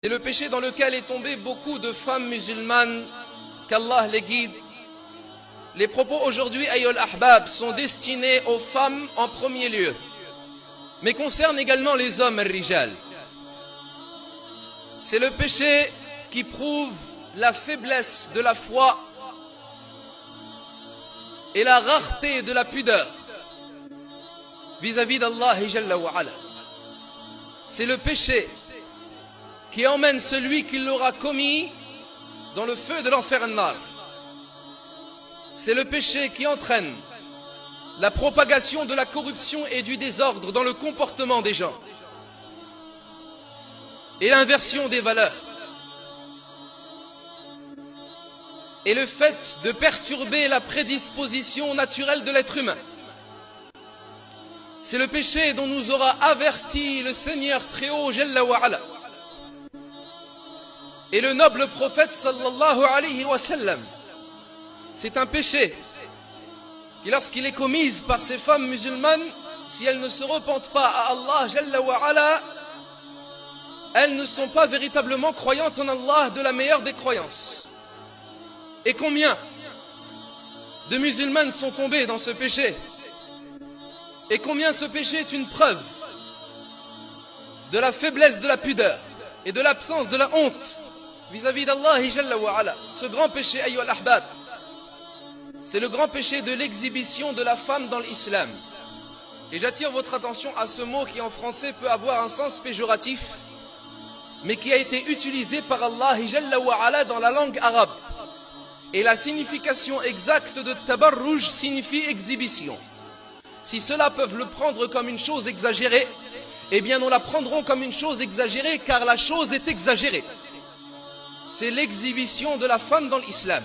C'est le péché dans lequel est tombé beaucoup de femmes musulmanes, qu'Allah les guide. Les propos aujourd'hui, Ayyul Ahbab, sont destinés aux femmes en premier lieu, mais concernent également les hommes, al-rijal. C'est le péché qui prouve la faiblesse de la foi et la rareté de la pudeur vis-à-vis d'Allah Jalla wa Ala. C'est le péché qui emmène celui qui l'aura commis dans le feu de l'enfer Nar. C'est le péché qui entraîne la propagation de la corruption et du désordre dans le comportement des gens et l'inversion des valeurs et le fait de perturber la prédisposition naturelle de l'être humain. C'est le péché dont nous aura averti le Seigneur très haut Jalla wa Ala et le noble prophète sallallahu alayhi wa sallam. C'est un péché qui, lorsqu'il est commis par ces femmes musulmanes, si elles ne se repentent pas à Allah Jalla wa Ala, elles ne sont pas véritablement croyantes en Allah de la meilleure des croyances. Et combien de musulmanes sont tombés dans ce péché? Et combien ce péché est une preuve de la faiblesse de la pudeur et de l'absence de la honte vis-à-vis d'Allah Jalla wa Ala. Ce grand péché, Ayyul Ahbab, c'est le grand péché de l'exhibition de la femme dans l'islam. Et j'attire votre attention à ce mot qui en français peut avoir un sens péjoratif, mais qui a été utilisé par Allah Jalla wa Ala dans la langue arabe. Et la signification exacte de tabarruj signifie exhibition. Si ceux-là peuvent le prendre comme une chose exagérée, eh bien nous la prendrons comme une chose exagérée, car la chose est exagérée. C'est l'exhibition de la femme dans l'islam.